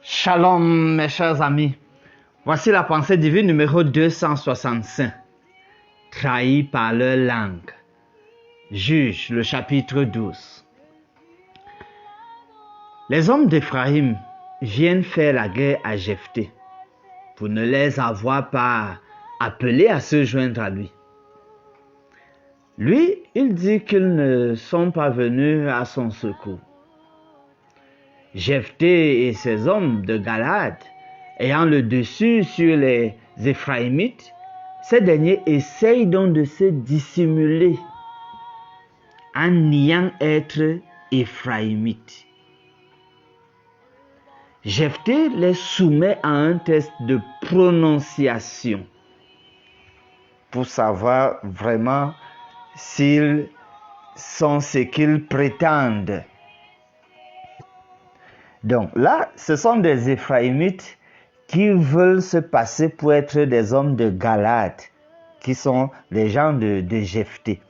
Shalom mes chers amis, voici la pensée divine numéro 265, trahis par leur langue. Juge, le chapitre 12. Les hommes d'Éphraïm viennent faire la guerre à Jephthé pour ne les avoir pas appelés à se joindre à lui. Lui, il dit qu'ils ne sont pas venus à son secours. Jephthé et ses hommes de Galaad, ayant le dessus sur les Éphraïmites, ces derniers essayent donc de se dissimuler en niant être Éphraïmites. Jephthé les soumet à un test de prononciation pour savoir vraiment s'ils sont ce qu'ils prétendent. Donc là, ce sont des Éphraïmites qui veulent se passer pour être des hommes de Galaad, qui sont les gens de Jephthé.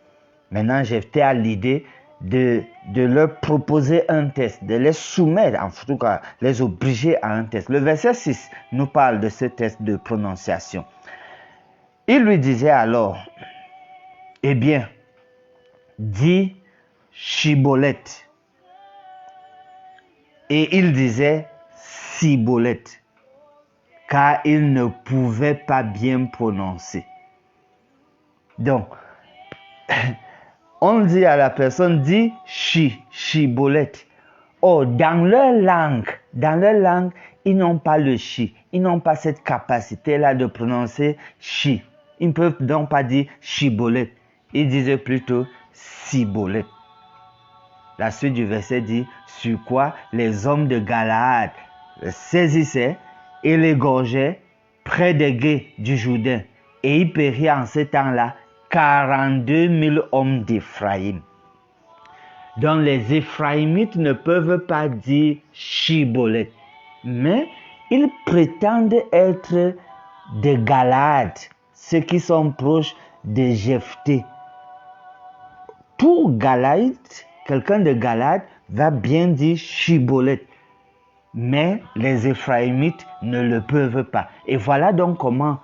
Maintenant, Jephthé a l'idée de leur proposer un test, de les soumettre, en tout cas, les obliger à un test. Le verset 6 nous parle de ce test de prononciation. Il lui disait alors, eh bien, dis Shibboleth. Et il disait Siboleth, car il ne pouvait pas bien prononcer. Donc, on dit à la personne, dis Shiboleth. Oh, dans leur langue, ils n'ont pas le chi. Ils n'ont pas cette capacité-là de prononcer chi. Ils ne peuvent donc pas dire Shiboleth. Ils disaient plutôt Siboleth. La suite du verset dit, sur quoi les hommes de Galaad saisissaient et l'égorgeaient près des gués du Jourdain. Et il périt en ce temps-là 42 000 hommes d'Éphraïm. Donc les Éphraïmites ne peuvent pas dire Shibboleth, mais ils prétendent être des Galaad, ceux qui sont proches de Jephthé. Pour Galaad, quelqu'un de Galaad va bien dire Shibboleth, mais les Éphraïmites ne le peuvent pas. Et voilà donc comment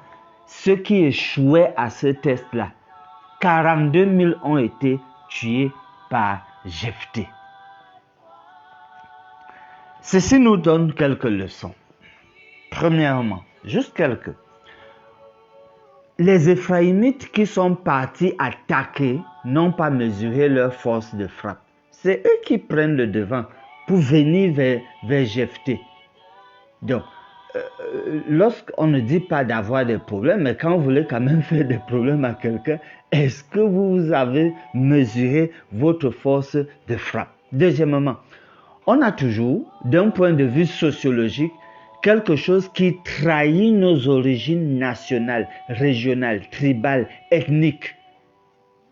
ceux qui échouaient à ce test-là, 42 000 ont été tués par Jephthé. Ceci nous donne quelques leçons. Premièrement, juste quelques. Les Éphraïmites qui sont partis attaquer n'ont pas mesuré leur force de frappe. C'est eux qui prennent le devant pour venir vers Jephthé. Donc, lorsqu'on ne dit pas d'avoir des problèmes, mais quand vous voulez quand même faire des problèmes à quelqu'un, est-ce que vous avez mesuré votre force de frappe? Deuxièmement, on a toujours, d'un point de vue sociologique, quelque chose qui trahit nos origines nationales, régionales, tribales, ethniques.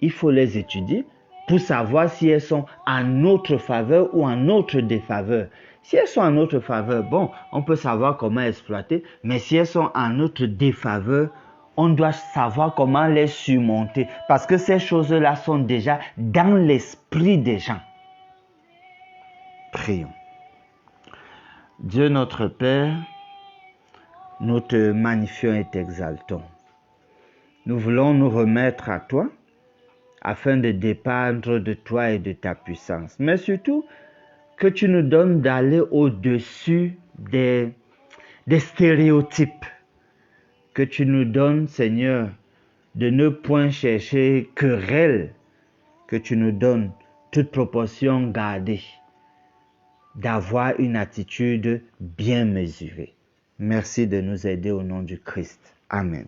Il faut les étudier pour savoir si elles sont en notre faveur ou en notre défaveur. Si elles sont en notre faveur, bon, on peut savoir comment exploiter, mais si elles sont en notre défaveur, on doit savoir comment les surmonter, parce que ces choses-là sont déjà dans l'esprit des gens. Prions. Dieu notre Père, nous te magnifions et t'exaltons. Nous voulons nous remettre à toi, afin de dépendre de toi et de ta puissance. Mais surtout, que tu nous donnes d'aller au-dessus des stéréotypes. Que tu nous donnes, Seigneur, de ne point chercher querelle. Que tu nous donnes toute proportion gardée. D'avoir une attitude bien mesurée. Merci de nous aider au nom du Christ. Amen.